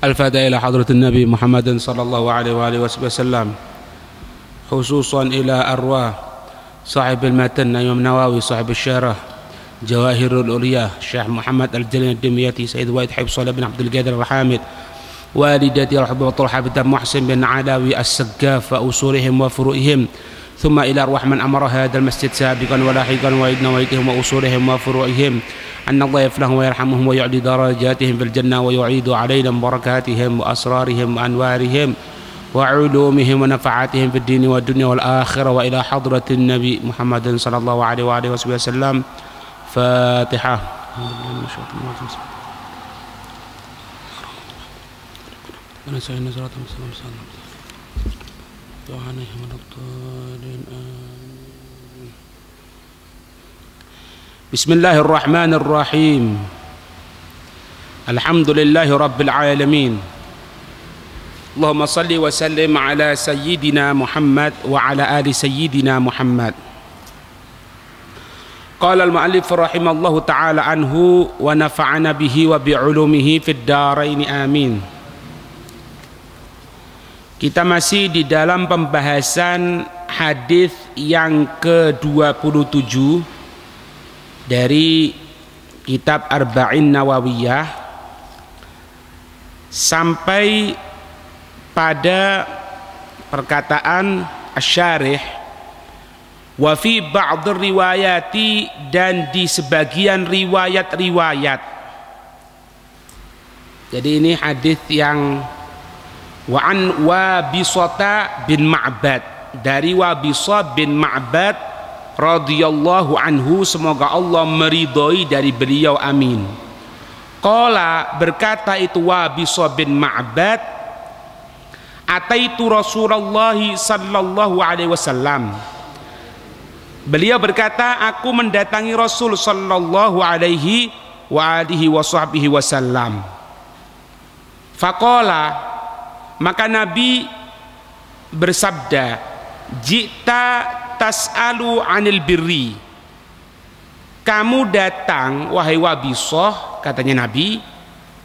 الفاتحة إلى حضرة النبي محمد صلى الله عليه وآله وسلم، خصوصا إلى أرواح صاحب المتن إمام النووي صاحب الشرح جواهر الأولياء الشيخ محمد الجليل الدمياطي سيد واحد حبيب صالح بن عبد القادر الحامد، والدتي رحمة طلحة بنت محسن بن علاوي السقاف وأصولهم وفروعهم، ثم إلى أرواح من أمر هذا المسجد سابقا ولاحقا وإذن وإيدهم وأصولهم وفروعهم، أن الله يفلهم ويرحمهم ويعلي درجاتهم في الجنة ويعيد علينا بركاتهم وأسرارهم وأنوارهم وعلومهم ونفعاتهم في الدين والدنيا والآخرة، وإلى حضرة النبي محمد صلى الله عليه وآله وسلم. فاتحة. بسم الله الرحمن الرحيم. الحمد لله رب العالمين. اللهم صل وسلم على سيدنا محمد وعلى آل سيدنا محمد. قال المؤلف رحمه الله تعالى عنه ونفعنا به وبعلومه في الدارين آمين. Kita masih di dalam pembahasan hadis yang ke-27 dari kitab Arba'in Nawawiyah sampai pada perkataan asy-syarih wa fi ba'd riwayati, dan di sebagian riwayat-riwayat. Jadi ini hadis yang wa an Wabisata bin Ma'bad, dari Wabisah bin Ma'bad radhiyallahu anhu, semoga Allah meridhoi dari beliau, amin. Qala, berkata itu Wabisah bin Ma'bad, ataitu Rasulullah sallallahu alaihi wasallam. Beliau berkata, aku mendatangi Rasul sallallahu alaihi wa alihi wasallam. Faqala, maka Nabi bersabda, jita tas'alu anil birri, kamu datang wahai Wabisah, katanya Nabi,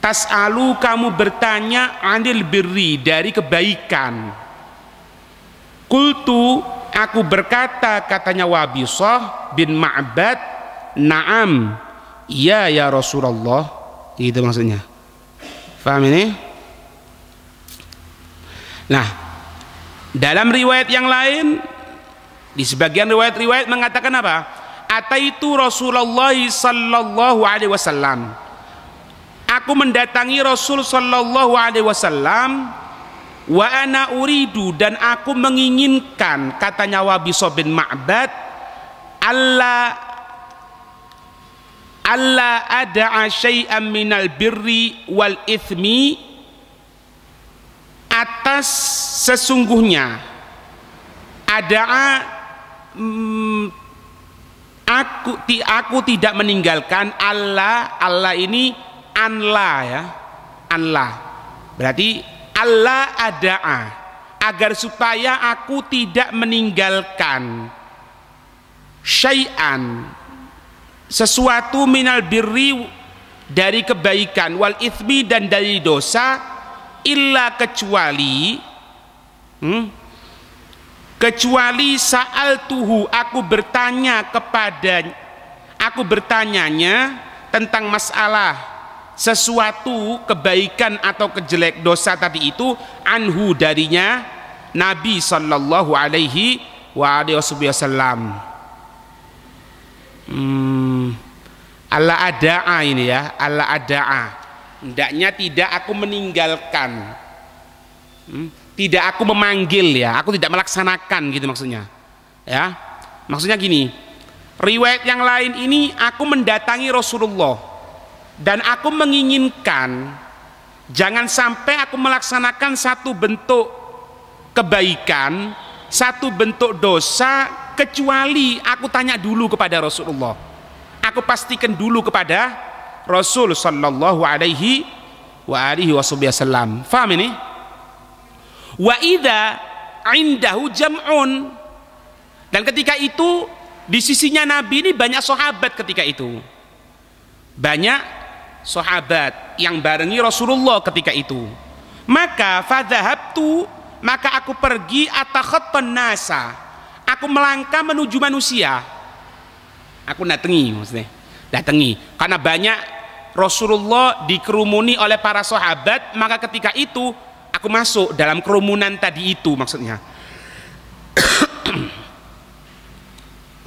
tas'alu, kamu bertanya, anil birri, dari kebaikan. Qultu, aku berkata, katanya Wabisah bin Ma'bad, na'am, iya ya Rasulullah. Itu maksudnya. Paham ini? Nah, dalam riwayat yang lain, di sebagian riwayat-riwayat mengatakan apa? Ataitu Rasulullah sallallahu alaihi wasallam, aku mendatangi Rasul sallallahu alaihi wasallam, wa ana uridu, dan aku menginginkan, katanya Wabisah bin Ma'bad, alla ada'a syai'an minal birri wal ithmi, atas sesungguhnya aku tidak meninggalkan, Allah ini anla ya, anla berarti Allah ada'a, agar supaya aku tidak meninggalkan syai'an, sesuatu, minal birri, dari kebaikan, wal ithmi, dan dari dosa, illa, kecuali sa'altuhu, aku bertanyanya tentang masalah sesuatu kebaikan atau kejelek dosa tadi itu, anhu, darinya, Nabi sallallahu alaihi wasallam. Allah ada'a ini ya, Allah ada'a, hendaknya tidak aku meninggalkan, tidak aku memanggil ya, aku tidak melaksanakan, gitu maksudnya ya. Maksudnya gini, riwayat yang lain ini, aku mendatangi Rasulullah dan aku menginginkan jangan sampai aku melaksanakan satu bentuk kebaikan, satu bentuk dosa, kecuali aku tanya dulu kepada Rasulullah, aku pastikan dulu kepada Rasul sallallahu alaihi wasallam. Faham ini? Wa idza indahu jam'un, dan ketika itu di sisinya Nabi ini banyak sahabat, ketika itu banyak sahabat yang barengi Rasulullah ketika itu. Maka fadhahabtu, maka aku pergi atakhattan nasa, aku melangkah menuju manusia. Aku datangi, maksudnya datangi, karena banyak Rasulullah dikerumuni oleh para sahabat, maka ketika itu aku masuk dalam kerumunan tadi itu, maksudnya.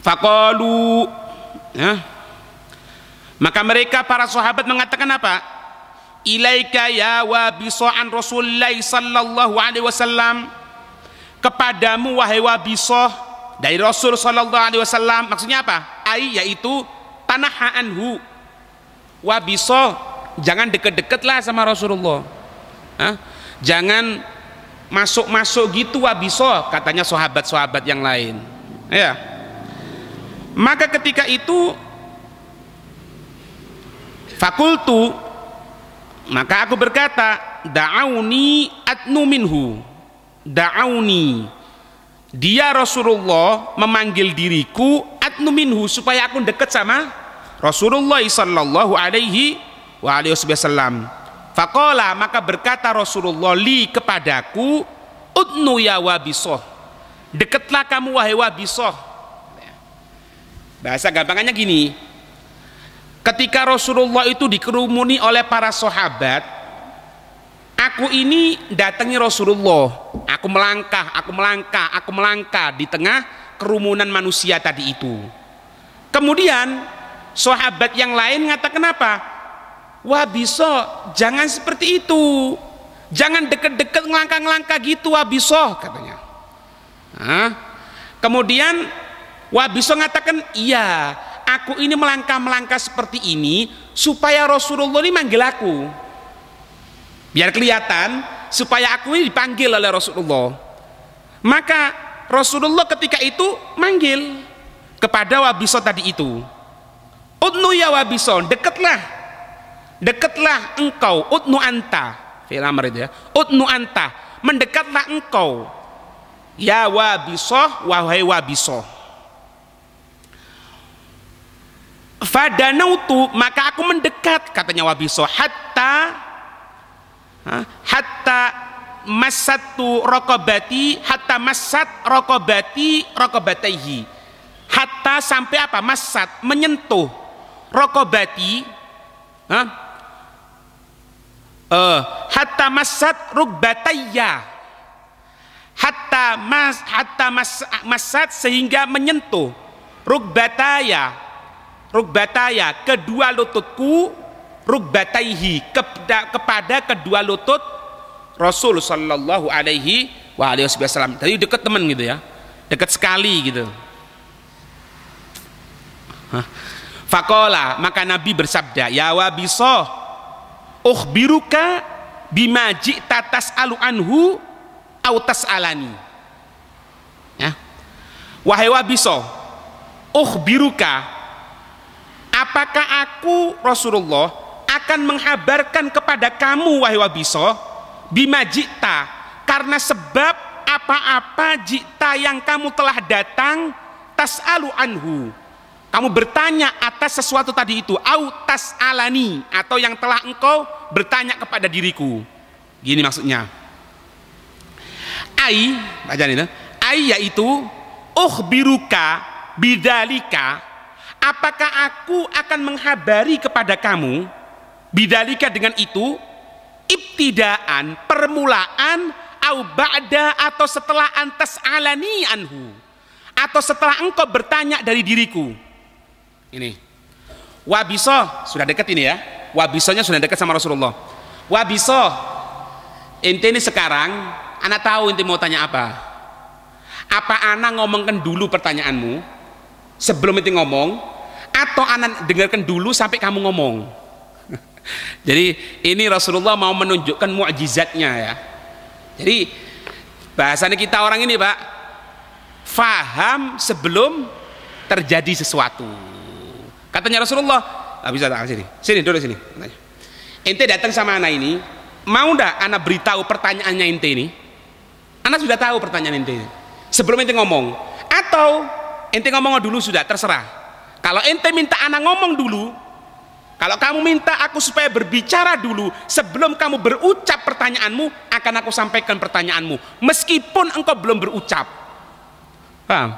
Faqalu, ya, maka mereka para sahabat mengatakan apa? Ilaika ya Wabisa an Rasulullah sallallahu alaihi wasallam, kepadamu wahai Wabisa dari Rasul sallallahu alaihi wasallam. Maksudnya apa? Yaitu tanaha anhu, Wabisa jangan deket-deket lah sama Rasulullah. Jangan masuk-masuk gitu Wabisa, katanya sahabat-sahabat yang lain, ya. Maka ketika itu fakultu, maka aku berkata, da'auni adnu minhu, da'auni, dia Rasulullah memanggil diriku adnu minhu, supaya aku dekat sama Rasulullah sallallahu alaihi wasallam. Faqala, maka berkata Rasulullah li kepadaku, udnu ya Wabisa, dekatlah kamu wahai Wabisa. Bahasa gampangannya gini, ketika Rasulullah itu dikerumuni oleh para sahabat, aku ini datangi Rasulullah, aku melangkah di tengah kerumunan manusia tadi itu. Kemudian sahabat yang lain ngatakan apa? Wabisa jangan seperti itu, jangan deket-deket ngelangkah-ngelangkah gitu Wabisa, katanya. Kemudian Wabisa ngatakan, iya, aku ini melangkah-melangkah seperti ini supaya Rasulullah ini manggil aku, biar kelihatan, supaya aku ini dipanggil oleh Rasulullah. Maka Rasulullah ketika itu manggil kepada Wabisa tadi itu, udnu ya Wabisa, dekatlah engkau, udnu anta, fi'il amr itu ya, udnu anta, mendekatlah engkau ya Wabisa, wahai Wabisa. Fadanautu, maka aku mendekat, katanya Wabisa, hatta masatu rokobati, hatta masat rokobataihi, hatta sampai apa? Masat, menyentuh, rokobati, hatta masat rukbatayya, hatta masat sehingga menyentuh, rukbataya kedua lututku, rukbataihi kepada kedua lutut Rasul sallallahu alaihi wasallam. Tadi dekat teman gitu ya, dekat sekali gitu. Faqala, maka Nabi bersabda, ya Wabisa, ukhbiruka bima ji'ta tas'alu anhu au tas'alani. Ya. Wahai Wabisa, ukhbiruka, apakah aku Rasulullah akan menghabarkan kepada kamu wahai Wabisa, bima ji'ta, karena sebab apa-apa ji'ta yang kamu telah datang, tas'alu anhu, kamu bertanya atas sesuatu tadi itu, au tas'alani, atau yang telah engkau bertanya kepada diriku. Gini maksudnya, bacaan itu, yaitu ukhbiruka bidalika, apakah aku akan menghabari kepada kamu bidalika dengan itu, ibtidaan, permulaan, au ba'da, atau setelah antas alani anhu, atau setelah engkau bertanya dari diriku. Ini Wabisa sudah dekat ini ya, Wabisanya sudah dekat sama Rasulullah. Wabisa, ente ini sekarang anak tahu ente mau tanya apa. Apa anak ngomongkan dulu pertanyaanmu sebelum ente ngomong, atau anak dengarkan dulu sampai kamu ngomong? Jadi ini Rasulullah mau menunjukkan mukjizatnya ya. Jadi bahasanya kita orang ini Pak, faham sebelum terjadi sesuatu. Katanya Rasulullah, bisa datang sini duduk sini. Ente datang sama anak ini, mau ndak anak beritahu pertanyaannya ente ini? Anak sudah tahu pertanyaan ente sebelum ente ngomong, atau ente ngomong dulu sudah terserah. Kalau ente minta anak ngomong dulu, Kalau kamu minta aku supaya berbicara dulu sebelum kamu berucap pertanyaanmu, akan aku sampaikan pertanyaanmu meskipun engkau belum berucap. Paham?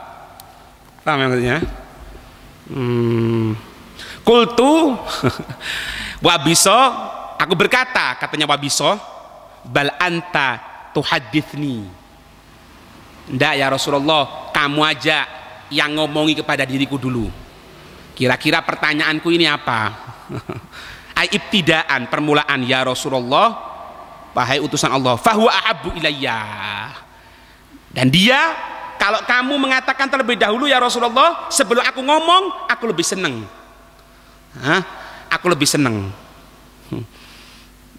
Paham yang maksudnya? Kultu wabiso, aku berkata, katanya wabiso, bal anta tuhadithni. Ndak ya Rasulullah, kamu aja yang ngomongi kepada diriku dulu. Kira-kira pertanyaanku ini apa? Ibtidaan, permulaan, ya Rasulullah, wahai utusan Allah, fahuwa ahabbu ilayya. Dan dia, kalau kamu mengatakan terlebih dahulu ya Rasulullah, sebelum aku ngomong, aku lebih seneng. Aku lebih seneng.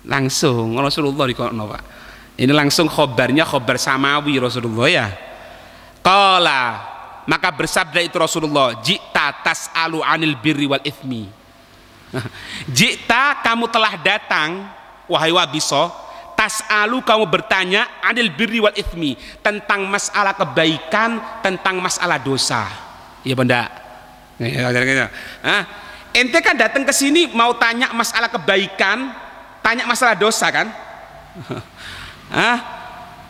Langsung Rasulullah dikono, Pak. Ini langsung khobarnya khobar samawi Rasulullah ya. Qala, maka bersabda itu Rasulullah, jita tas'alu anil birri wal ithmi. Jita, kamu telah datang, wahai Wabiso, tas'alu, kamu bertanya, anil birri wal ithmi, tentang masalah kebaikan, tentang masalah dosa. Iya benda. Ente kan datang ke sini mau tanya masalah kebaikan, tanya masalah dosa kan?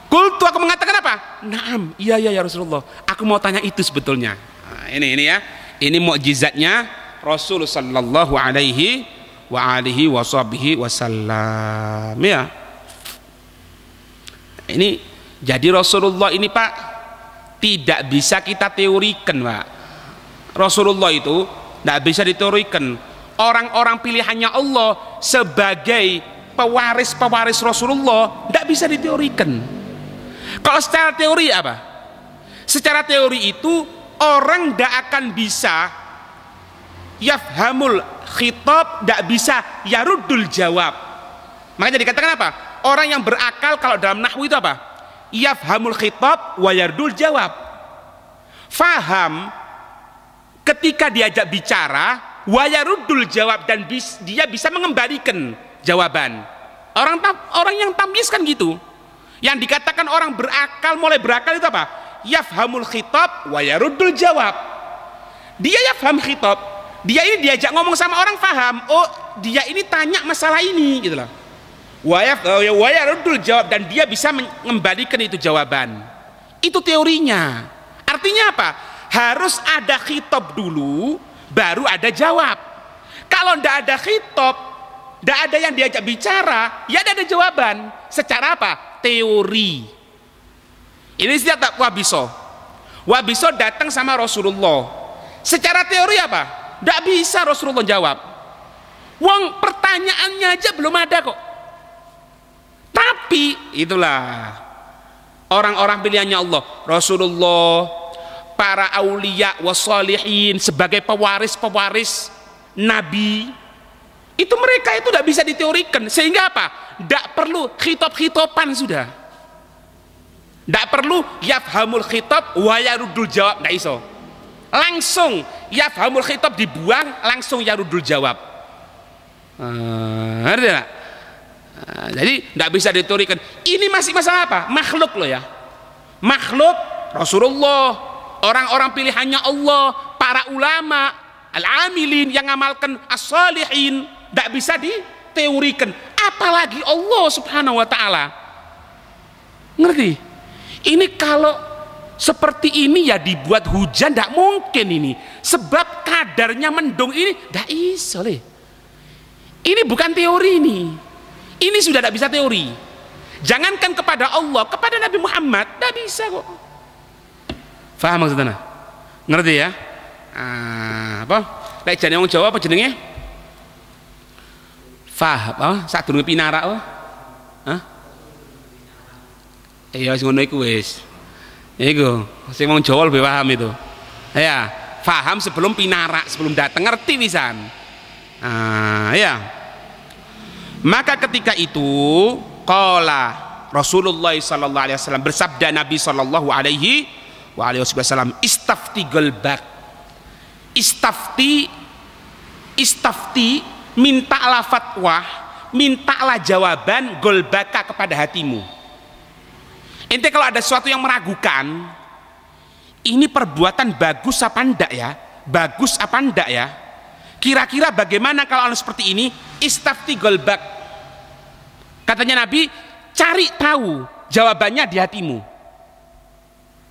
Kultu, aku mengatakan apa? Naam, iya ya Rasulullah, aku mau tanya itu sebetulnya. Ini ya, ini mukjizatnya Rasul sallallahu alaihi wa alihi washabihi wasallam ya. Ini jadi Rasulullah ini Pak tidak bisa kita teorikan Pak. Rasulullah itu tidak bisa diteorikan. Orang-orang pilihannya Allah sebagai pewaris-pewaris Rasulullah tidak bisa diteorikan. Kalau secara teori apa? Secara teori itu orang tidak akan bisa yafhamul khitab, tidak bisa yaruddul jawab. Makanya dikatakan apa? Orang yang berakal kalau dalam nahwu itu apa? Yafhamul khitab wa yaruddul jawab. Faham ketika diajak bicara, wa yaruddul jawab, dan dia bisa mengembalikan jawaban. Orang yang tamyiz kan gitu. Yang dikatakan orang berakal, mulai berakal itu apa? Yafhamul khitab wa yaruddul jawab. Dia yafham khitab, dia ini diajak ngomong sama orang faham, oh dia ini tanya masalah ini gitu loh. Wa yaruddul jawab, dan dia bisa mengembalikan itu jawaban. Itu teorinya. Artinya apa? Harus ada khitab dulu baru ada jawab. Kalau ndak ada khitab, ndak ada yang diajak bicara, ya ndak ada jawaban. Secara apa? Teori. Ini setiap Wabiso. Wabiso datang sama Rasulullah. Secara teori apa? Ndak bisa Rasulullah jawab. Wong pertanyaannya aja belum ada kok. Tapi itulah orang-orang pilihannya Allah, Rasulullah, para aulia wassalihin sebagai pewaris-pewaris Nabi. Itu mereka itu tidak bisa diteorikan. Sehingga apa? Tidak perlu khitab-khitaban sudah. Tidak perlu yafhamul khitab wa yaruddul jawab, tidak iso. Langsung yafhamul khitab dibuang, langsung yaruddul jawab. Ngerti tak? Jadi tidak bisa diteorikan. Ini masih masalah apa? Makhluk loh ya. Makhluk, Rasulullah, orang-orang pilihannya Allah, para ulama, al-amilin yang ngamalkan as-salihin, tidak bisa diteorikan. Apalagi Allah subhanahu wa ta'ala. Ngerti? Ini kalau seperti ini ya dibuat hujan, tidak mungkin ini. Sebab kadarnya mendung ini tidak iso leh. Ini bukan teori ini. Ini sudah tidak bisa teori. Jangankan kepada Allah, kepada Nabi Muhammad tidak bisa kok. Faham maksudnya? Ngerti ya? Apa? Lek jane wong Jawa apa jenenge? Faham apa? Sadurunge pinarak apa? Hah? Iya wis ngono iku wis. Iku sing wong Jawa lebih paham itu. Ya, paham sebelum pinarak, sebelum datang ngerti pisan. Ya. Maka ketika itu qala Rasulullah sallallahu alaihi wasallam, bersabda Nabi sallallahu alaihi wasallam, istafti golbak. Istafti mintalah fatwa, mintalah jawaban golbaka kepada hatimu. Ente kalau ada sesuatu yang meragukan, ini perbuatan bagus apa enggak ya? Bagus apa enggak ya? Kira-kira bagaimana kalau seperti ini? Istafti golbak. Katanya Nabi, cari tahu jawabannya di hatimu.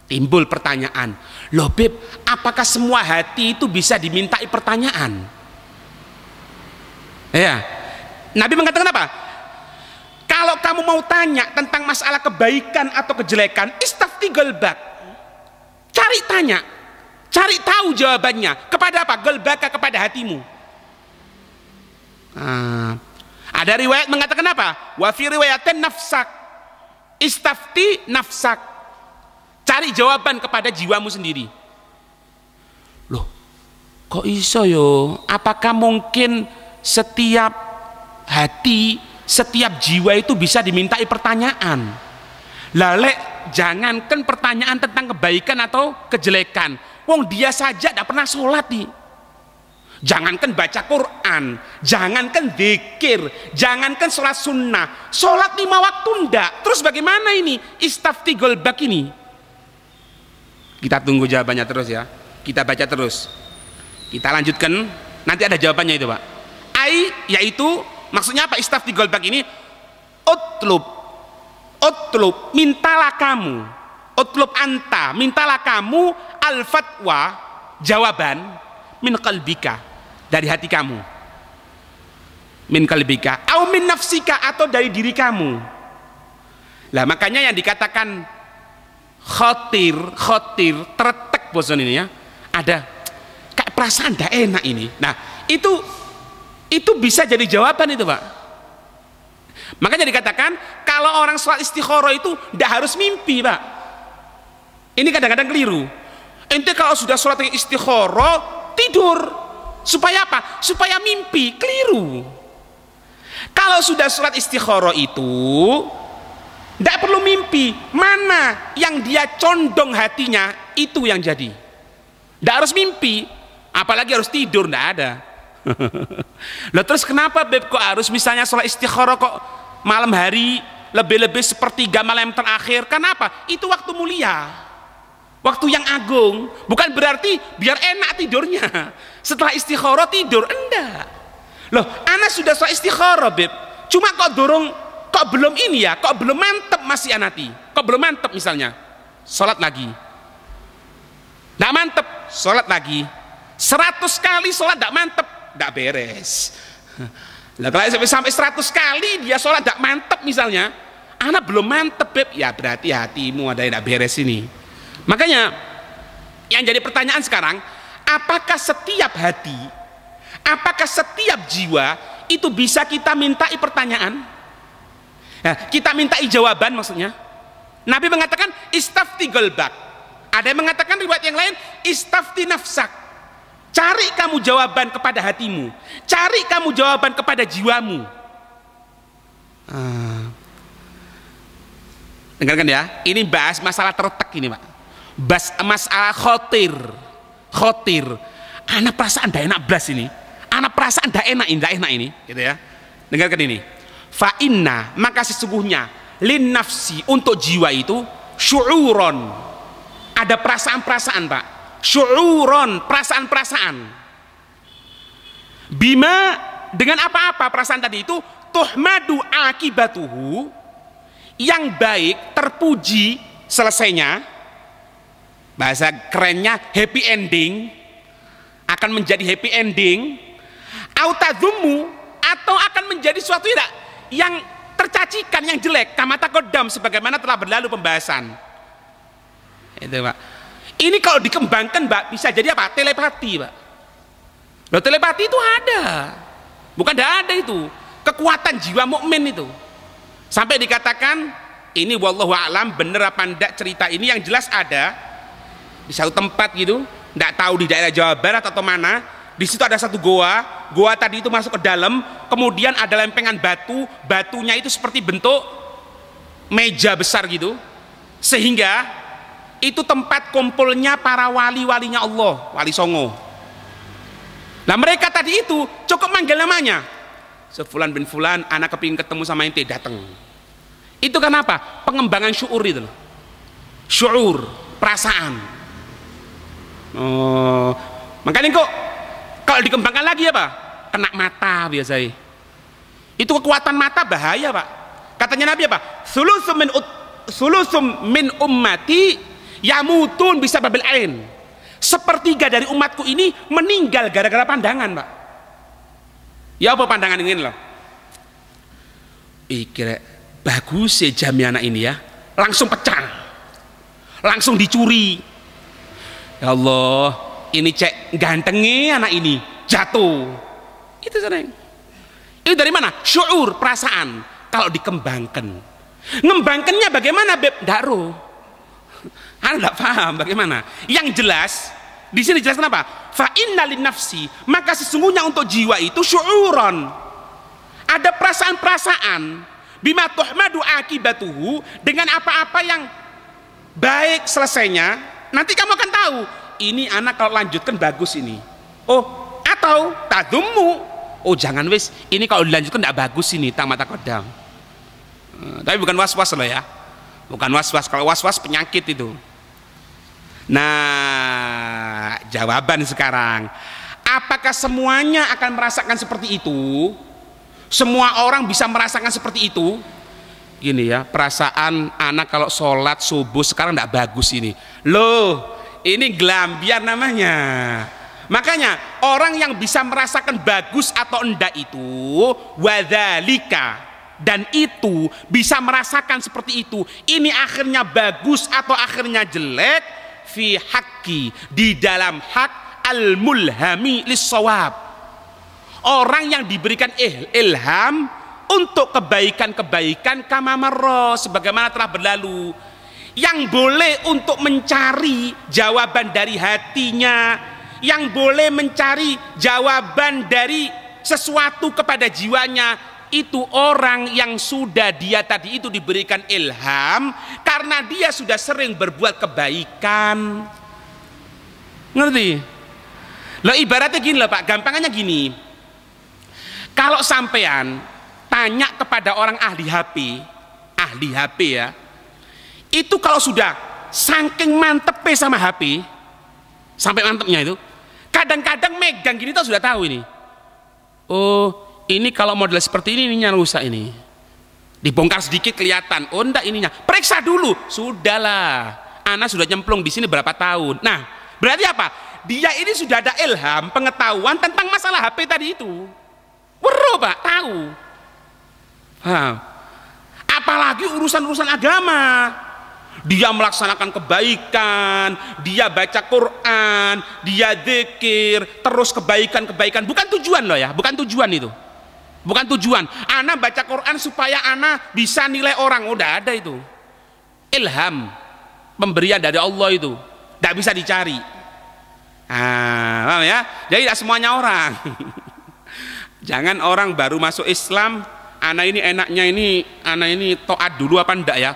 Timbul pertanyaan, loh Beb, apakah semua hati itu bisa dimintai pertanyaan? Ya, Nabi mengatakan apa? Kalau kamu mau tanya tentang masalah kebaikan atau kejelekan, istafti golbak. Cari tanya, cari tahu jawabannya. Kepada apa? Golbaka, kepada hatimu. Ada riwayat mengatakan apa? Wa fi riwayatin nafsak. Istafti nafsak. Cari jawaban kepada jiwamu sendiri. Loh, kok iso yo? Apakah mungkin setiap hati, setiap jiwa itu bisa dimintai pertanyaan? Lalek, jangankan pertanyaan tentang kebaikan atau kejelekan. Wong dia saja tidak pernah sholat nih. Jangankan baca Quran, jangankan dzikir, jangankan sholat sunnah, sholat 5 waktu ndak. Terus bagaimana ini istafti golbak ini? Kita tunggu jawabannya terus ya. Kita baca terus. Kita lanjutkan. Nanti ada jawabannya itu Pak. Yaitu maksudnya apa istafti golbak ini? Utlub, mintalah kamu. Utlub anta, mintalah kamu al-fatwa, jawaban min qalbika, dari hati kamu. Min qalbika au min nafsika, atau dari diri kamu. Lah makanya yang dikatakan khotir, tertek bosan ini ya. Ada kayak perasaan tidak enak ini. Nah, itu bisa jadi jawaban itu, Pak. Makanya dikatakan kalau orang sholat istikharah itu tidak harus mimpi, Pak. Ini kadang-kadang keliru. Ente kalau sudah sholat istikharah tidur. Supaya apa? Supaya mimpi. Keliru. Kalau sudah sholat istikharah itu tidak perlu mimpi. Mana yang dia condong hatinya, itu yang jadi. Tidak harus mimpi, apalagi harus tidur, tidak ada. Loh terus kenapa Beb kok harus misalnya sholat istikharah kok malam hari, lebih-lebih sepertiga malam terakhir? Kenapa? Itu waktu mulia, waktu yang agung. Bukan berarti biar enak tidurnya setelah istikharah tidur, enggak. Loh anak sudah sholat istikharah Beb, cuma kok belum ini ya, kok belum mantep masih anati, kok belum mantep misalnya, sholat lagi, tidak mantep, sholat lagi, 100 kali sholat tidak mantep, tidak beres. Lah kalau sampai 100 kali dia sholat tidak mantep misalnya, anak belum mantep Beb, ya berarti hatimu ada yang tidak beres ini. Makanya yang jadi pertanyaan sekarang, apakah setiap hati, apakah setiap jiwa itu bisa kita mintai pertanyaan? Nah, kita mintai jawaban maksudnya. Nabi mengatakan istafti golbak. Ada yang mengatakan riwayat yang lain istafti nafsak. Cari kamu jawaban kepada hatimu. Cari kamu jawaban kepada jiwamu. Dengarkan ya. Ini bahas masalah tertek ini Pak. Bahas masalah khotir. Anak perasaan dah enak blas ini. Anak perasaan dah enak ini. Gitu ya. Dengarkan ini. Fa inna, maka sesungguhnya lin nafsi, untuk jiwa itu syu'uron, ada perasaan-perasaan Pak, syu'uron, perasaan-perasaan. Bima, dengan apa-apa perasaan tadi itu tuhmadu akibatuhu, yang baik terpuji selesainya, bahasa kerennya happy ending, akan menjadi happy ending, autadzumu, atau akan menjadi suatu yang tercacikan, yang jelek, kamata kodam, sebagaimana telah berlalu pembahasan itu Pak. Ini kalau dikembangkan Pak, bisa jadi apa? Telepati Pak. Loh telepati itu ada, bukan tidak ada itu, kekuatan jiwa mukmin itu, sampai dikatakan ini wallahu a'lam bener apa enggak cerita ini, yang jelas ada di satu tempat gitu, tidak tahu di daerah Jawa Barat atau mana. Di situ ada satu goa tadi itu masuk ke dalam, kemudian ada lempengan batunya itu seperti bentuk meja besar gitu, sehingga itu tempat kumpulnya para wali-walinya Allah, wali songo. Nah mereka tadi itu cukup manggil namanya, sefulan bin fulan, anak kepingin ketemu sama ente, datang. Itu kenapa? Pengembangan syuur itu loh, syuur, perasaan. Makanya kok Kalau dikembangkan lagi apa? Kena mata biasanya. Itu kekuatan mata bahaya, Pak. Katanya Nabi apa? Sulusum min ummati yamutun bisa babil ain. Sepertiga dari umatku ini meninggal gara-gara pandangan, Pak. Ya apa pandangan ini loh? Kira bagus ya jamnya anak ini ya. Langsung pecah. Langsung dicuri. Ya Allah, ini cek gantengnya anak ini jatuh. Itu sering. Itu dari mana? Syuur, perasaan. Kalau dikembangkan, ngembangkannya bagaimana, Beb? Daru. Anda tidak paham bagaimana. Yang jelas di sini jelas kenapa? Fa inna lin nafsi, maka sesungguhnya untuk jiwa itu syuuron. Ada perasaan-perasaan. Bima tuhmadu akibatuhu, dengan apa-apa yang baik selesainya. Nanti kamu akan tahu, ini anak kalau lanjutkan bagus ini. Oh, atau tadummu. Oh, jangan wis, ini kalau dilanjutkan tidak bagus ini, tamat kodam. Tapi bukan was-was loh ya. Bukan was-was, kalau was-was penyakit itu. Nah, jawaban sekarang. Apakah semuanya akan merasakan seperti itu? Semua orang bisa merasakan seperti itu? Gini ya, perasaan anak kalau sholat subuh sekarang tidak bagus ini. Loh, ini gelambiar namanya. Makanya orang yang bisa merasakan bagus atau enggak itu wadzalika, dan itu bisa merasakan seperti itu, ini akhirnya bagus atau akhirnya jelek, fi haqqi, di dalam hak al-mulhami lis-shawab. Orang yang diberikan ilham untuk kebaikan-kebaikan kama marra, sebagaimana telah berlalu, yang boleh untuk mencari jawaban dari hatinya, yang boleh mencari jawaban dari sesuatu kepada jiwanya, itu orang yang sudah dia tadi itu diberikan ilham karena dia sudah sering berbuat kebaikan. Ngerti? Loh, ibaratnya gini loh Pak, gampangannya gini. Kalau sampean tanya kepada orang ahli HP ya, itu kalau sudah saking mantepnya sama HP, sampai mantepnya itu, kadang-kadang megang gini tuh sudah tahu ini. Oh, ini kalau model seperti ini ininya rusak ini. Dibongkar sedikit kelihatan. Oh enggak, ininya. Periksa dulu. Sudahlah. Ana sudah nyemplung di sini berapa tahun. Nah, berarti apa? Dia ini sudah ada ilham, pengetahuan tentang masalah HP tadi itu. Wero, Pak, tahu. Apalagi urusan-urusan agama. Dia melaksanakan kebaikan, dia baca Quran, dia zikir, terus kebaikan-kebaikan. Bukan tujuan loh ya, bukan tujuan itu. Bukan tujuan. Ana baca Quran supaya ana bisa nilai orang. Udah ada itu. Ilham, pemberian dari Allah itu. Tidak bisa dicari. Paham ya? Jadi tidak semuanya orang. Jangan orang baru masuk Islam, ana ini enaknya ini, ana ini taat dulu apa enggak ya?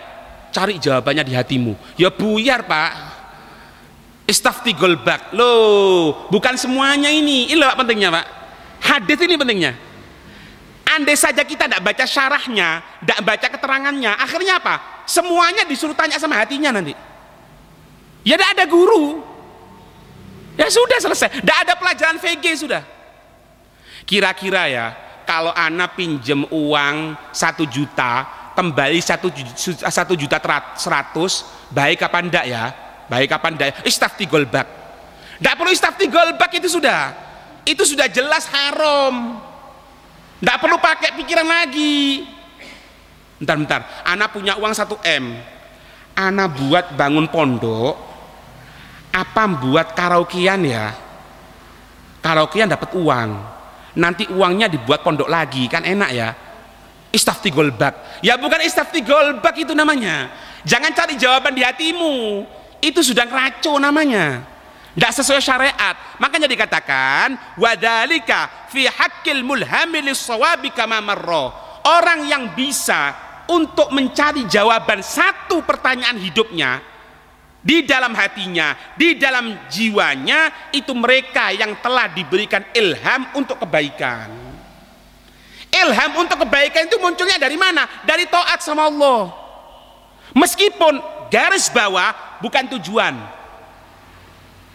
Cari jawabannya di hatimu. Ya buyar, Pak. Istafti golbak. Loh, bukan semuanya ini. Ini loh pentingnya, Pak. Hadis ini pentingnya. Andai saja kita tidak baca syarahnya, tidak baca keterangannya, akhirnya apa? Semuanya disuruh tanya sama hatinya nanti. Ya tidak ada guru. Ya sudah selesai. Tidak ada pelajaran VG sudah. Kira-kira ya, kalau ana pinjem uang 1 juta, kembali 1,100,000, baik apa enggak ya? Baik apa enggak ya? Istafti golbak. Tidak perlu istafti golbak, itu sudah jelas haram. Tidak perlu pakai pikiran lagi. Bentar, ana punya uang 1 M, ana buat bangun pondok, apa buat karaokean ya? Karaokean dapat uang, nanti uangnya dibuat pondok lagi, kan enak ya? Istafti golbak. Ya bukan istafti golbak itu namanya. Jangan cari jawaban di hatimu, itu sudah ngeracun namanya. Tidak sesuai syariat. Makanya dikatakan wadzalika fi haqqil mulhami lis-shawabi kama marra. Orang yang bisa untuk mencari jawaban satu pertanyaan hidupnya di dalam hatinya, di dalam jiwanya, itu mereka yang telah diberikan ilham untuk kebaikan. Ilham untuk kebaikan itu munculnya dari mana? Dari taat sama Allah. Meskipun garis bawah bukan tujuan.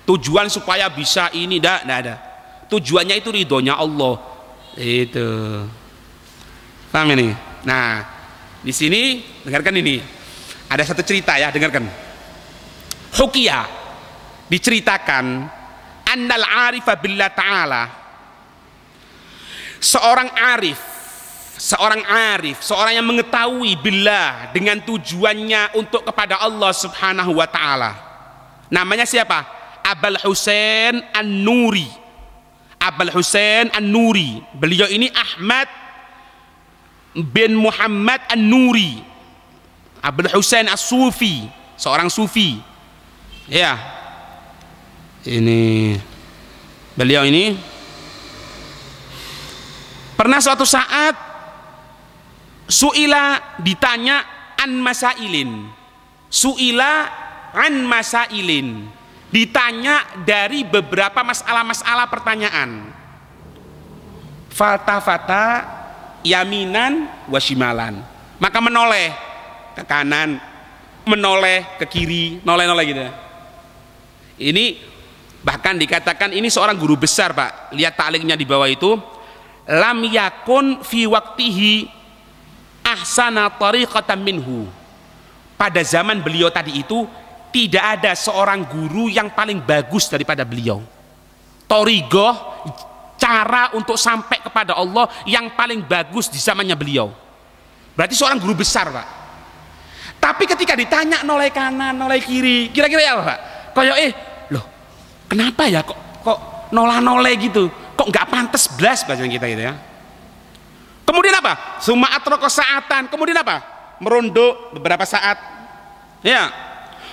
Tujuan supaya bisa ini, tidak ada. Tujuannya itu ridhonya Allah. Itu. Paham ini? Nah, di sini dengarkan ini. Ada satu cerita ya, dengarkan. Hukia diceritakan annal arifa billah ta'ala, seorang arif, seorang yang mengetahui billah dengan tujuannya untuk kepada Allah Subhanahu wa taala. Namanya siapa? Abul Husain An-Nuri. Abul Husain An-Nuri. Beliau ini Ahmad bin Muhammad An-Nuri. Abul Husain As-Sufi, seorang sufi. Ya. Ini beliau ini pernah suatu saat suila ditanya an masailin. Suila an masailin. Ditanya dari beberapa masalah-masalah pertanyaan. Faltafata yaminan wasimalan. Maka menoleh ke kanan, menoleh ke kiri, noleh-noleh gitu. Ini bahkan dikatakan ini seorang guru besar, Pak. Lihat ta'liqnya di bawah itu. Lam yakun fi waqtihi ahsana tariqatan minhu. Pada zaman beliau tadi itu tidak ada seorang guru yang paling bagus daripada beliau. Thariqah, cara untuk sampai kepada Allah yang paling bagus di zamannya beliau. Berarti seorang guru besar, Pak. Tapi ketika ditanya noleh kanan, noleh kiri, kira-kira ya apa, Pak? Kayak loh, kenapa ya kok nolah-noleh gitu? Kok nggak pantas blas bahasa kita gitu ya. Kemudian apa? Summa atroko saatan. Kemudian apa? Merunduk beberapa saat. Ya.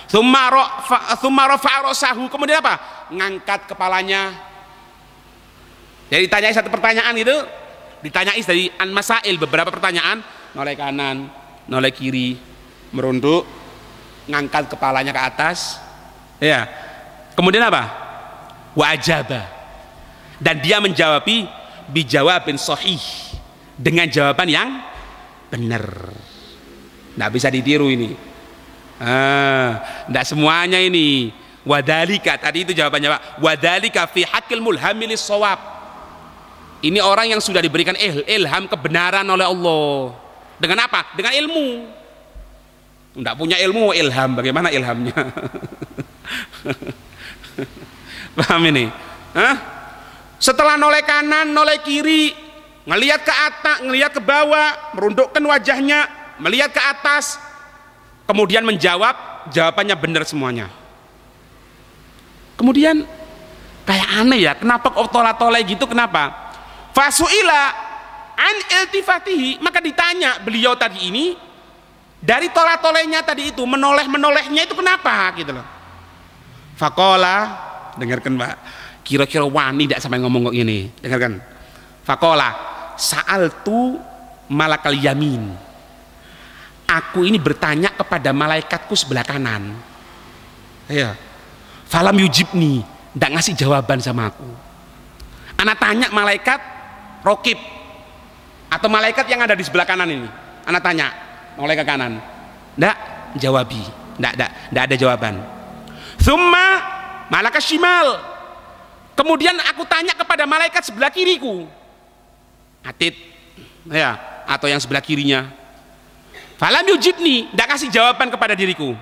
Summa rafa'a rasahu. Kemudian apa? Ngangkat kepalanya. Jadi ditanyai satu pertanyaan gitu, ditanyai dari an masail beberapa pertanyaan, noleh kanan, noleh kiri, merunduk, ngangkat kepalanya ke atas. Ya. Kemudian apa? Wajaba. Dan dia menjawabi bijawabin sahih, dengan jawaban yang benar. Nggak bisa ditiru ini. Nggak semuanya ini. Wadalika, tadi itu jawabannya, Pak. Wadalika fi haqqil mulhamilis shawab. Ini orang yang sudah diberikan ilham kebenaran oleh Allah. Dengan apa? Dengan ilmu. Nggak punya ilmu, ilham. Bagaimana ilhamnya? Paham ini? Setelah noleh kanan, noleh kiri, ngelihat ke atas, ngelihat ke bawah, merundukkan wajahnya, melihat ke atas, kemudian menjawab, jawabannya benar semuanya. Kemudian kayak aneh ya, kenapa kok toleh gitu, kenapa? Fasuila an iltifatihi, maka ditanya beliau tadi ini dari toleh-tolehnya tadi itu, menolehnya itu kenapa gitu loh. Faqala, dengarkan, Pak. Kira-kira wani tidak sampai ngomong kok ini, dengarkan. Faqala sa'altu malakal yamin. Aku ini bertanya kepada malaikatku sebelah kanan. Ya. Falam yujibni, tidak ngasih jawaban sama aku. Anak tanya malaikat rokib atau malaikat yang ada di sebelah kanan ini. Anak tanya, noleh ke kanan. Tidak jawabi, tidak ada jawaban. Thumma malaikat shimal. Kemudian aku tanya kepada malaikat sebelah kiriku. Atid, ya, atau yang sebelah kirinya. Falam yujibni, tidak kasih jawaban kepada diriku.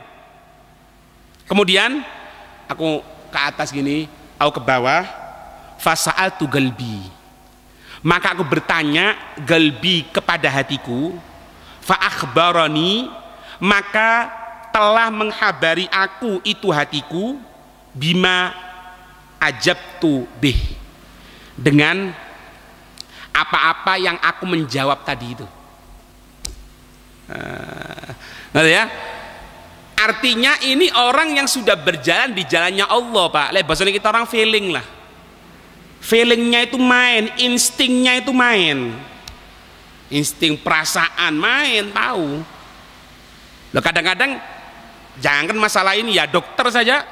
Kemudian aku ke atas gini, aku ke bawah. Fasa'altu galbi, maka aku bertanya galbi kepada hatiku. Fa'akhbarani, maka telah menghabari aku itu hatiku, bima ajabtu bih, dengan apa-apa yang aku menjawab tadi itu. Nah, ya. Artinya ini orang yang sudah berjalan di jalannya Allah, Pak. Bahasanya kita orang feeling lah. Feelingnya itu main, instingnya itu main. Insting perasaan main, tahu. Loh, kadang-kadang jangankan masalah ini ya, dokter saja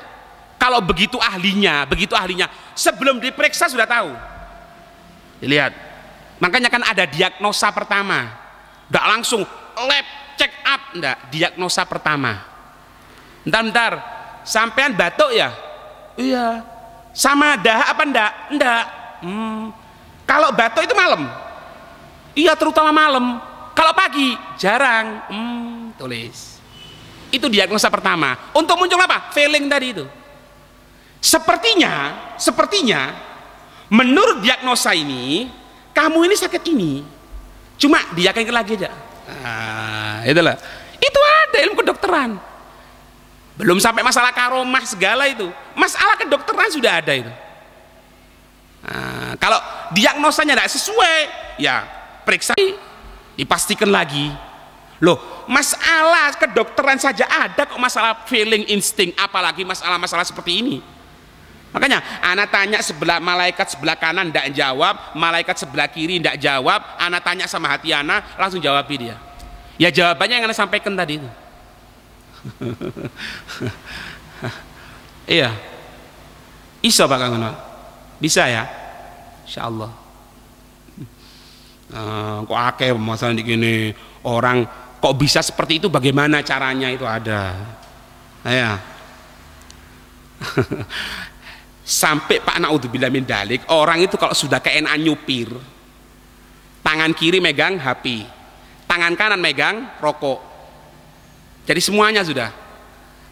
kalau begitu ahlinya, sebelum diperiksa sudah tahu. Dilihat. Makanya kan ada diagnosa pertama. Enggak langsung lab check up, enggak, diagnosa pertama. Bentar, sampean batuk ya? Iya. Sama dahak apa enggak? Enggak. Kalau batuk itu malam. Iya, terutama malam. Kalau pagi jarang. Tulis. Itu diagnosa pertama. Untuk muncul apa? Feeling tadi itu. Sepertinya menurut diagnosa ini kamu ini sakit ini. Cuma diyakinkan lagi aja. Itulah. Itu ada ilmu kedokteran. Belum sampai masalah karomah segala itu. Masalah kedokteran sudah ada itu. Kalau diagnosanya tidak sesuai, ya periksa, dipastikan lagi. Loh, masalah kedokteran saja ada kok, masalah feeling, insting, apalagi masalah-masalah seperti ini. Makanya anak tanya malaikat sebelah kanan tidak jawab, malaikat sebelah kiri tidak jawab, anak tanya sama hati anak, langsung jawab dia. Ya jawabannya yang anak sampaikan tadi itu. Iya. Iso Pak Kang Ono? Bisa ya? Insyaallah. Kok akeh masalah gini, orang kok bisa seperti itu, bagaimana caranya, itu ada. Ya. Sampai Pak naudzubillah min dalik, orang itu kalau sudah keenaan nyupir, tangan kiri megang HP, tangan kanan megang rokok, jadi semuanya sudah.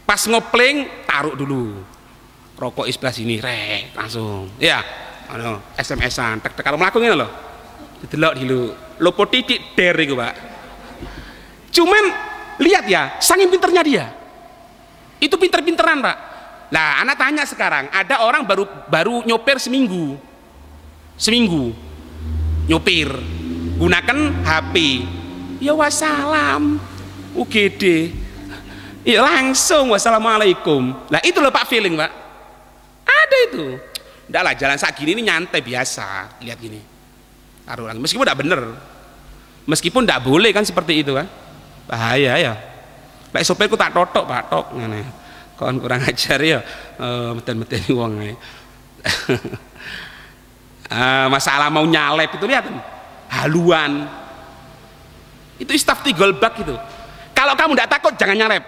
Pas ngopling taruh dulu rokok sebelah sini, langsung ya SMS-an tek kalau melakukan loh, delok dulu lopo titik dari Pak. Cuman lihat ya, saking pinternya dia, itu pinter-pinteran Pak. Nah, anak tanya sekarang, ada orang baru nyopir seminggu nyopir, gunakan HP, ya wassalam, UGD, ya langsung wassalamualaikum. Nah itu loh Pak feeling Pak, ada itu. Enggak lah, jalan saat gini ini nyantai biasa, lihat gini, taruh lagi, meskipun tidak bener, meskipun tidak boleh kan seperti itu kan, bahaya ya. Lek sopirku tak totok Pak, tok ngene. Kawan kurang ajar ya, meten-meten uang ya. Masalah mau nyalep itu lihat, haluan. Itu istaftigol bak itu. Kalau kamu tidak takut jangan nyalep.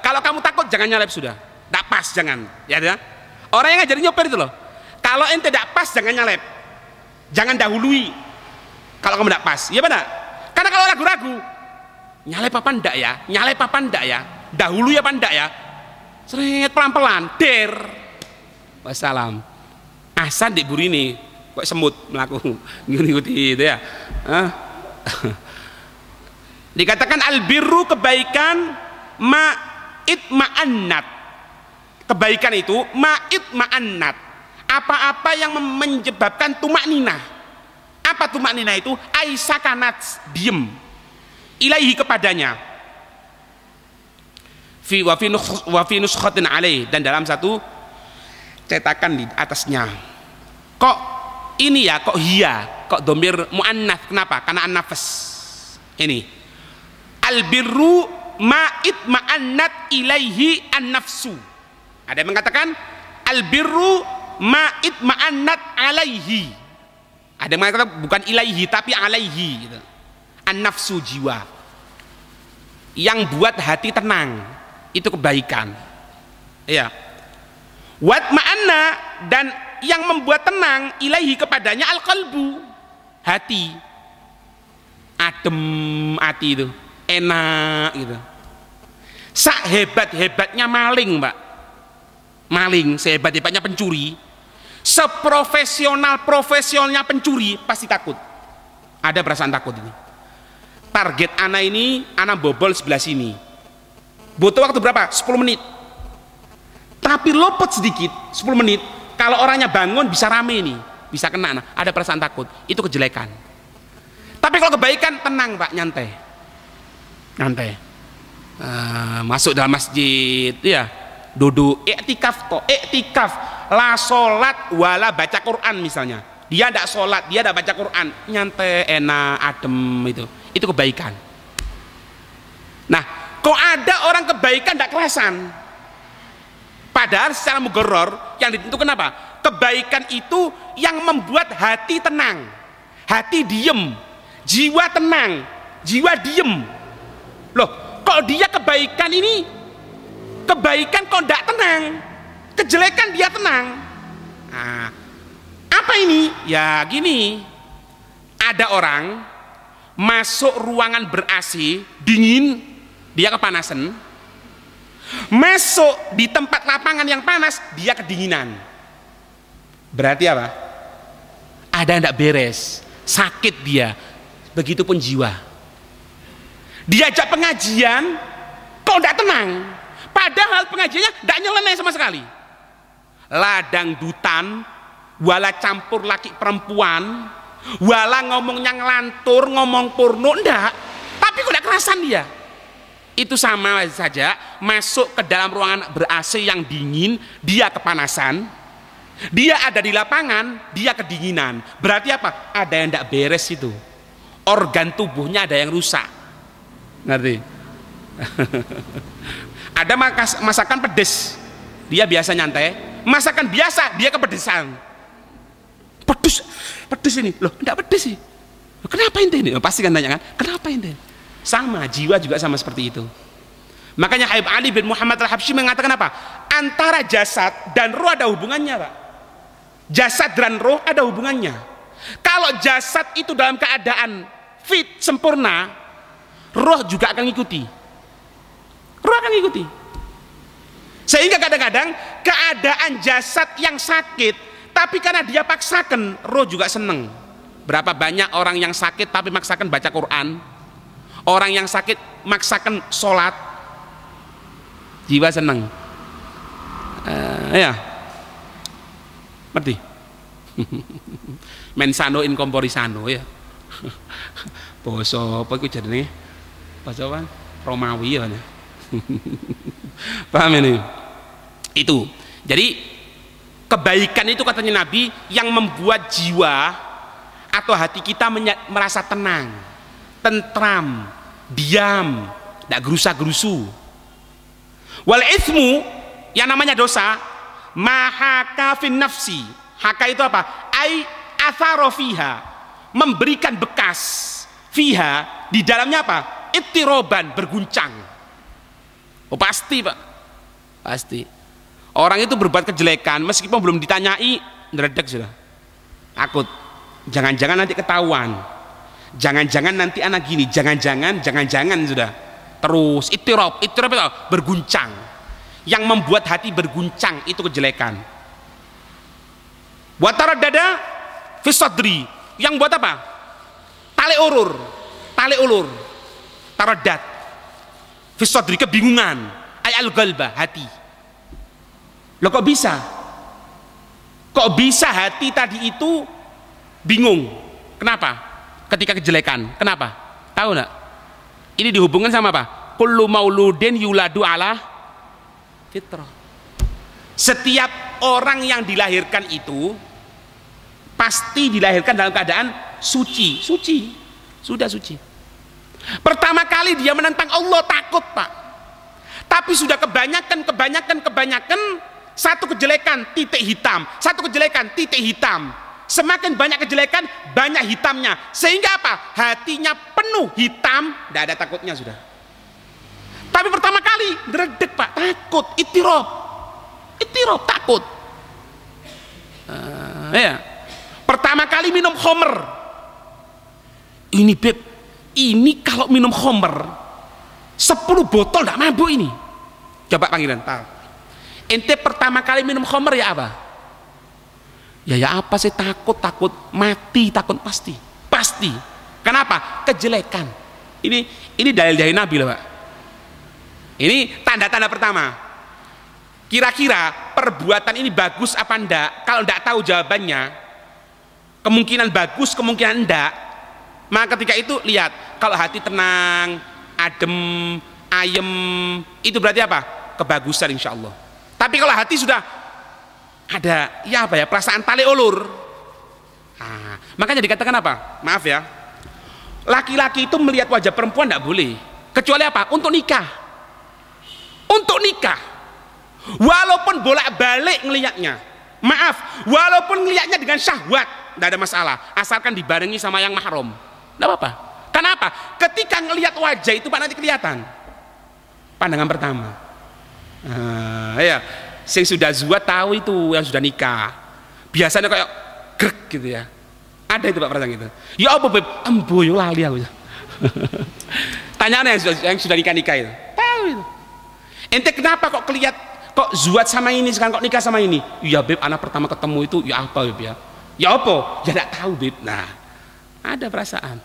Kalau kamu takut jangan nyalep sudah. Tidak pas jangan. Ya, ya. Orang yang ngajarin nyopir itu loh. Kalau ente tidak pas jangan nyalep. Jangan dahului. Kalau kamu tidak pas, iya benar. Karena kalau ragu-ragu, nyalep apa enggak ya? Nyalep apa enggak ya? Dahului apa enggak ya? Seret pelan-pelan, der, wassalam. Asan di burini, kok semut melaku, ngikuti itu ya. Dikatakan albirru kebaikan, ma'itma'annat. Kebaikan itu ma'itma'annat. Apa-apa yang menyebabkan tumakninah. Apa tumakninah itu? Aisakanat, diem. Ilaihi kepadanya. Wa fi nuskhatin alaih, dan dalam satu cetakan di atasnya. Kok ini ya, kok hiya, kok domir muannats, kenapa? Karena an-nafas. Ini albirru ma'id ma'annat ilaihi an-nafsu. Ada yang mengatakan albirru ma'id ma'annat alaihi. Ada yang mengatakan bukan ilaihi tapi alaihi gitu. An-nafsu, jiwa yang buat hati tenang, itu kebaikan. Ya. Wat ma'anna, dan yang membuat tenang ilaihi kepadanya al-qalbu, hati. Adem hati itu, enak gitu. Sak hebat-hebatnya maling, Pak. Maling sehebat-hebatnya pencuri, seprofesionalnya pencuri pasti takut. Ada perasaan takut ini. Target anak ini, anak bobol sebelah sini. Butuh waktu berapa? 10 menit. Tapi lopot sedikit, 10 menit. Kalau orangnya bangun bisa rame nih, bisa kena. Ada perasaan takut, itu kejelekan. Tapi kalau kebaikan tenang Pak, nyantai. Masuk dalam masjid, ya, duduk, iktikaf toh, iktikaf, la sholat wala baca Quran misalnya. Dia tidak sholat, dia tidak baca Quran, nyantai, enak, adem itu kebaikan. Nah, kok ada orang kebaikan tidak kerasan, padahal secara mugoror yang ditentukan apa? Kebaikan itu yang membuat hati tenang, hati diem, jiwa tenang, jiwa diem. Loh, kok dia kebaikan ini, kebaikan kok tidak tenang, kejelekan dia tenang. Nah, apa Apa ini? Ya gini, ada orang masuk ruangan ber-AC dingin, dia kepanasan. Masuk di tempat lapangan yang panas, dia kedinginan. Berarti apa? Ada yang tidak beres, sakit dia. Begitupun jiwa. Diajak pengajian, kok tidak tenang. Padahal pengajiannya tidak nyeleneh sama sekali. Ladang dutan, wala campur laki perempuan, wala ngomongnya ngelantur, ngomong porno, enggak. Tapi kok tidak kerasan dia. Itu sama saja, masuk ke dalam ruangan ber-AC yang dingin, dia kepanasan. Dia ada di lapangan, dia kedinginan. Berarti apa? Ada yang tidak beres itu. Organ tubuhnya ada yang rusak. Ngerti? Ada masakan pedes, dia biasa nyantai. Masakan biasa, dia kepedesan. Pedes ini. Loh, tidak pedes sih. Loh, kenapa ente ini? Pasti kan tanya kan, kenapa ente? Sama, jiwa juga sama seperti itu. Makanya Habib Ali bin Muhammad Al-Habsyi mengatakan apa? Antara jasad dan roh ada hubungannya, Pak. Jasad dan roh ada hubungannya. Kalau jasad itu dalam keadaan fit, sempurna, roh juga akan ngikuti. Roh akan ngikuti. Sehingga kadang-kadang keadaan jasad yang sakit, tapi karena dia paksakan, roh juga seneng. Berapa banyak orang yang sakit tapi maksakan baca Quran, orang yang sakit maksakan sholat, jiwa seneng. Ya, ngerti? Mensano in corpore sano ya. Basa apa iku jenenge? Basa apa? Romawi ya. Paham ini? Itu. Jadi kebaikan itu katanya Nabi yang membuat jiwa atau hati kita merasa tenang, tentram, diam, tidak gerusa-gerusu. Wal itsmu, yang namanya dosa, mahaka fin nafsi. Haka itu apa? Ai atharo fiha, memberikan bekas, fiha, di dalamnya apa? Ittiroban, berguncang. Oh pasti, Pak, pasti. Orang itu berbuat kejelekan meskipun belum ditanyai, ngeredek sudah, takut. Jangan-jangan nanti ketahuan, jangan-jangan nanti anak gini, jangan-jangan sudah. Terus ittirob itu berguncang. Yang membuat hati berguncang itu kejelekan. Buat taruh dada fisadri, yang buat apa? Tali ulur, taruh dat fisadri, kebingungan, ayal galba, hati. Loh kok bisa hati tadi itu bingung? Kenapa? Ketika kejelekan, kenapa? Tahu nggak? Ini dihubungkan sama apa? Kullu mauludin yuladu ala fitrah. Setiap orang yang dilahirkan itu pasti dilahirkan dalam keadaan suci. Sudah suci. Pertama kali dia menentang Allah, takut, Pak. Tapi sudah kebanyakan satu kejelekan titik hitam, satu kejelekan titik hitam. Semakin banyak kejelekan, banyak hitamnya. Sehingga apa? Hatinya penuh hitam, tidak ada takutnya sudah. Tapi pertama kali dredeg, Pak, takut, ittirob, takut. Ya. Pertama kali minum khamr. Ini beb, ini kalau minum khamr 10 botol tidak mabuk ini. Coba panggilan, ente pertama kali minum khamr ya apa? Ya apa sih, takut mati, takut pasti. Kenapa? Kejelekan. Ini dalil dari Nabi loh, Pak. Ini tanda-tanda pertama. Kira-kira perbuatan ini bagus apa enggak? Kalau enggak tahu jawabannya, kemungkinan bagus, kemungkinan enggak, maka ketika itu lihat, kalau hati tenang, adem, ayem, itu berarti apa? Kebagusan insya Allah. Tapi kalau hati sudah ada perasaan tali ulur, makanya dikatakan apa? Maaf ya, laki-laki itu melihat wajah perempuan tidak boleh, kecuali apa? Untuk nikah. Walaupun bolak-balik ngelihatnya, maaf, walaupun ngelihatnya dengan syahwat, tidak ada masalah, asalkan dibarengi sama yang mahram, tidak apa-apa. Kenapa? Ketika ngelihat wajah itu, Pak, nanti kelihatan pandangan pertama. Ya, yang sudah zuat tahu itu, yang sudah nikah biasanya kayak grek gitu ya. Ada itu Pak perasaan gitu. Ya apa Beb? Embo yo lali aku. Tanyaan yang sudah nikah itu. Tahu itu. Ente kenapa kok kok zuat sama ini sekarang kok nikah sama ini? Ya Beb, anak pertama ketemu itu ya apa Beb ya? Ya apa? Ya enggak tahu Beb. Nah, ada perasaan.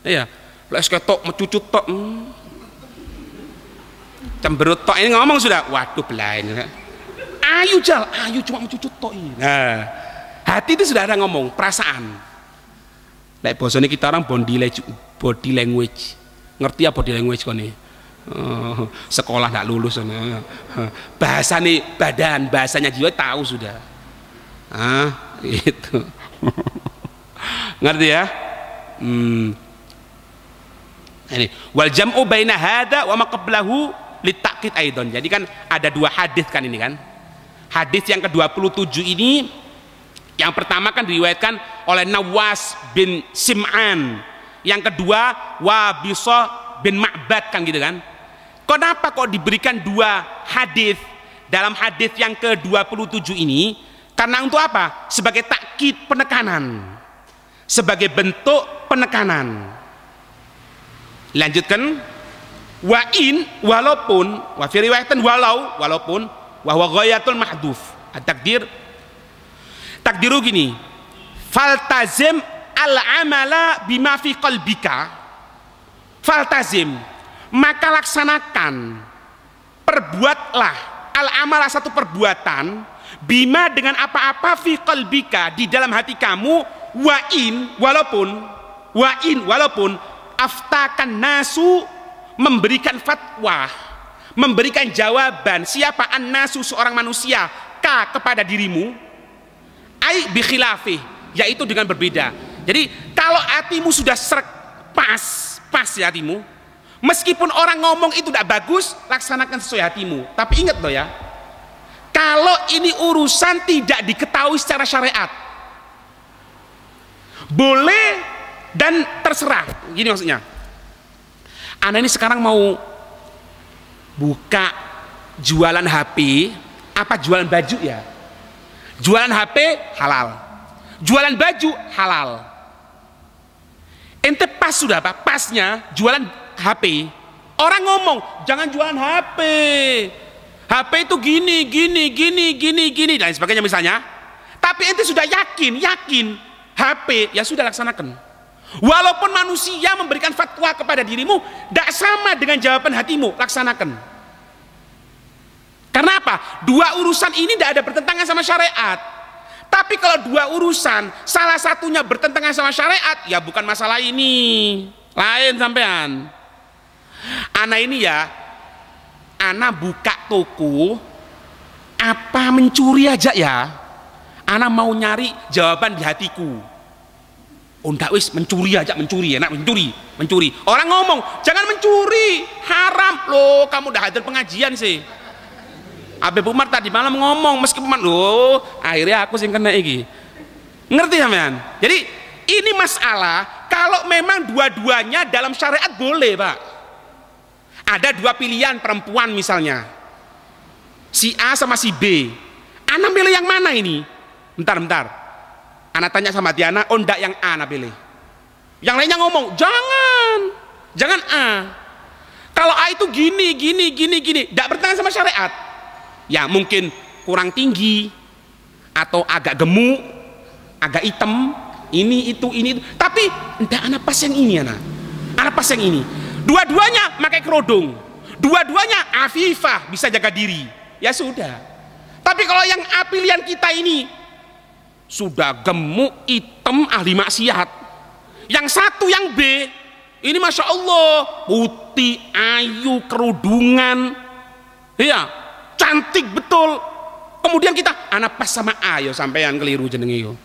Iya. Les ketok mencucut tok. Cemberut tok ini ngomong sudah. Waduh belain. Ayu Jal, ayu cuma mencucut tok ini. Nah, hati itu sudah ada ngomong, perasaan. Lek bosone kita orang body language. Ngerti ya body language kone? Sekolah nggak lulus. Bahasa nih badan, bahasanya jiwa tahu sudah. Itu. Ngerti ya? Ini wal jam'u baina hada wa ma qablahu litakid aidon. Jadi kan ada dua hadis kan ini kan. Hadis yang ke-27 ini yang pertama kan diriwayatkan oleh Nawas bin Sim'an. Yang kedua Wabisa bin Ma'bad kan gitu kan. Kenapa kok diberikan dua hadis dalam hadis yang ke-27 ini? Karena untuk apa? Sebagai takkid penekanan. Sebagai bentuk penekanan. Lanjutkan walaupun wa fi riwayatan walaupun wa huwa ghayatul mahdhuf takdiru gini faltazim al-amala bima fi qalbika faltazim maka laksanakan perbuatlah al-amala satu perbuatan bima dengan apa-apa fi qalbika di dalam hati kamu walaupun aftakan nasu memberikan fatwa, memberikan jawaban siapa an-nasu seorang manusia ka kepada dirimu ai bi khilafih yaitu dengan berbeda. Jadi kalau hatimu sudah srek pas ya hatimu, meskipun orang ngomong itu tidak bagus, laksanakan sesuai hatimu. Tapi ingat loh ya, kalau ini urusan tidak diketahui secara syariat boleh dan terserah. Gini maksudnya, Anda ini sekarang mau buka jualan HP apa jualan baju ya? Jualan HP halal, jualan baju halal. Ente pas sudah apa? Pasnya jualan HP. Orang ngomong jangan jualan HP. HP itu gini dan sebagainya misalnya. Tapi ente sudah yakin HP, ya sudah laksanakan. Walaupun manusia memberikan fatwa kepada dirimu tidak sama dengan jawaban hatimu, laksanakan. Karena apa? Dua urusan ini tidak ada bertentangan sama syariat. Tapi kalau dua urusan salah satunya bertentangan sama syariat, ya bukan masalah ini, lain sampean. Ana ini ya, ana buka toko apa mencuri aja ya. Ana mau nyari jawaban di hatiku. Oh enggak wis mencuri aja, mencuri enak, mencuri. Orang ngomong jangan mencuri, haram loh. Kamu udah hadir pengajian sih. Habib Umar tadi malam ngomong meskipun loh, akhirnya aku sing kena iki. Ngerti sampean? Jadi ini masalah kalau memang dua-duanya dalam syariat boleh, Pak. Ada dua pilihan perempuan misalnya, si A sama si B. Ana pilih yang mana ini? Bentar. Anak tanya sama Diana, oh enggak yang A anak pilih. Yang lainnya ngomong, jangan A. Kalau A itu gini, enggak bertentangan sama syariat. Ya mungkin kurang tinggi, atau agak gemuk, agak hitam, ini itu. Tapi enggak anak pas yang ini anak pas yang ini. Dua-duanya pakai kerudung, dua-duanya afifah, bisa jaga diri. Ya sudah. Tapi kalau yang A pilihan kita ini sudah gemuk, hitam, ahli maksiat. Yang satu yang B ini masya Allah putih, ayu, kerudungan, ya cantik betul. Kemudian kita anak pas sama A, yo sampean keliru jenenge yo.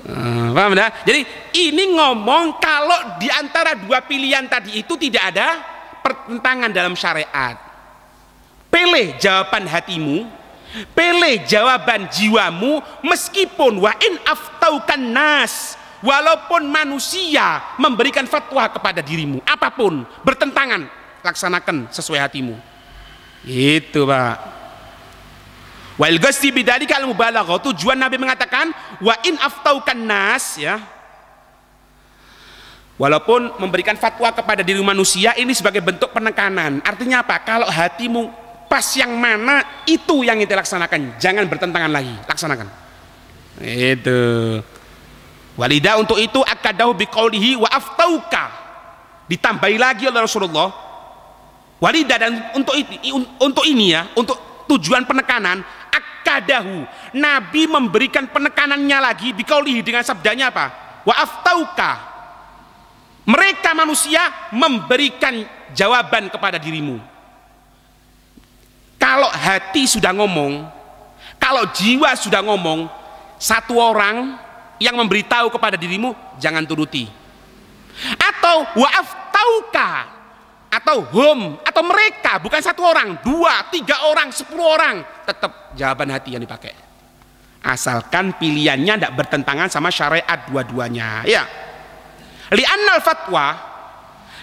Paham dah? Jadi ini ngomong kalau di antara dua pilihan tadi itu tidak ada pertentangan dalam syariat. Pilih jawaban hatimu, pilih jawaban jiwamu, meskipun wa in aftaukan nas, walaupun manusia memberikan fatwa kepada dirimu, apapun bertentangan, laksanakan sesuai hatimu. Itu Pak. Wal ghasti bidzalika al mubalaghah, tujuan Nabi mengatakan wa in aftaukan nas, ya, walaupun memberikan fatwa kepada diri manusia ini sebagai bentuk penekanan. Artinya apa? Kalau hatimu pas yang mana, itu yang kita laksanakan, jangan bertentangan lagi, laksanakan. Itu. Walida, untuk itu akadahu biqaulihi wa aftauka, ditambahi lagi oleh Rasulullah. Walida, dan untuk ini ya, untuk tujuan penekanan, akadahu, Nabi memberikan penekanannya lagi biqaulihi, dengan sabdanya apa? Wa aftauka, mereka manusia memberikan jawaban kepada dirimu. Kalau hati sudah ngomong, kalau jiwa sudah ngomong, satu orang yang memberitahu kepada dirimu, jangan turuti. Atau wa aftauka, atau hum, atau mereka, bukan satu orang, 2, 3 orang, 10 orang, tetap jawaban hati yang dipakai, asalkan pilihannya tidak bertentangan sama syariat dua-duanya, ya. Li'annal fatwa,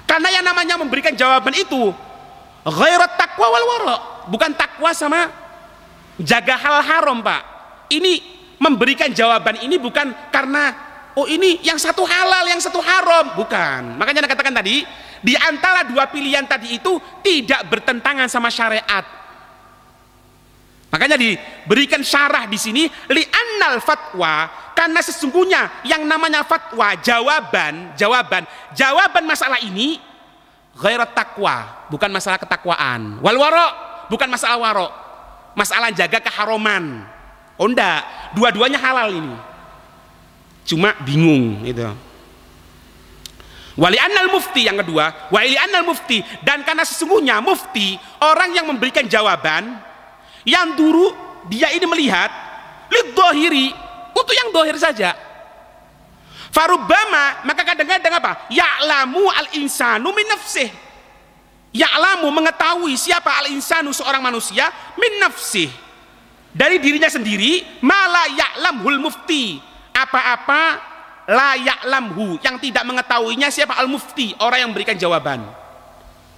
karena yang namanya memberikan jawaban itu ghairat taqwa wal wara', bukan takwa sama jaga hal haram, Pak. Ini memberikan jawaban ini bukan karena oh ini yang satu halal, yang satu haram, bukan. Makanya Anda katakan tadi, di antara dua pilihan tadi itu tidak bertentangan sama syariat. Makanya diberikan syarah di sini, li'annal fatwa, karena sesungguhnya yang namanya fatwa, jawaban masalah ini ghairat taqwa, bukan masalah ketakwaan, wal wara', bukan masalah wara', masalah jaga keharaman. Oh enggak, dua-duanya halal ini, cuma bingung itu. Wali annal mufti, yang kedua, wali annal mufti, dan karena sesungguhnya mufti, orang yang memberikan jawaban, yang dulu dia ini melihat lidzohiri, untuk yang dohir saja. Farubbama, maka kadang-kadang apa? Ya'lamu al-insanu min nafsih, ya'lamu, mengetahui siapa al-insanu, seorang manusia, min nafsih, dari dirinya sendiri, mala ya'lamhul mufti, apa-apa la ya'lamhu, yang tidak mengetahuinya siapa al-mufti, orang yang memberikan jawaban.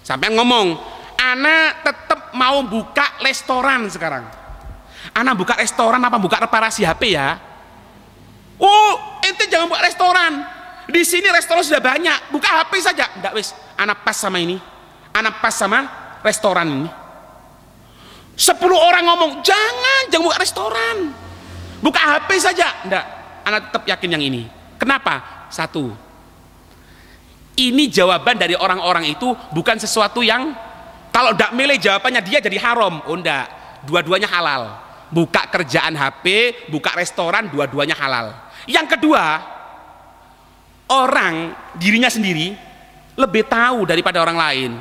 Sampai ngomong, ana tetap mau buka restoran sekarang. Ana buka restoran apa buka reparasi HP ya? Oh, ente jangan buka restoran. Di sini restoran sudah banyak, buka HP saja. Enggak wis, ana pas sama ini. Ana pas sama restoran ini. 10 orang ngomong, jangan buka restoran, buka HP saja. Enggak, anak tetap yakin yang ini. Kenapa? Satu, ini jawaban dari orang-orang itu bukan sesuatu yang kalau tidak milih jawabannya dia jadi haram. Oh enggak, dua-duanya halal. Buka kerjaan HP, buka restoran, dua-duanya halal. Yang kedua, orang dirinya sendiri lebih tahu daripada orang lain.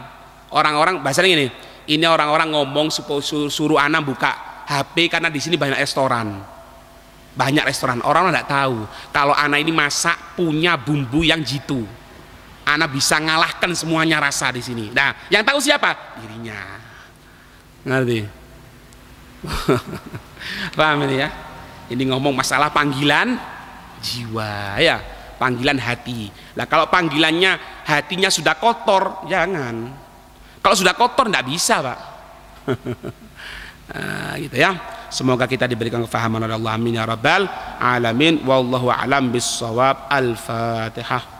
Orang-orang bahasanya gini, ini orang-orang ngomong suruh anak buka HP karena di sini banyak restoran. Banyak restoran. Orang tidak tahu kalau anak ini masak punya bumbu yang jitu. Anak bisa ngalahkan semuanya rasa di sini. Nah, yang tahu siapa? Dirinya. Ngerti? Paham ini ya? Ini ngomong masalah panggilan jiwa, ya, panggilan hati. Nah, kalau panggilannya hatinya sudah kotor, jangan. Kalau sudah kotor tidak bisa, Pak. Gitu ya. Semoga kita diberikan kefahaman oleh Allah, amin ya rabbal alamin. Wallahu a'lam bissawab. Al-Fatihah.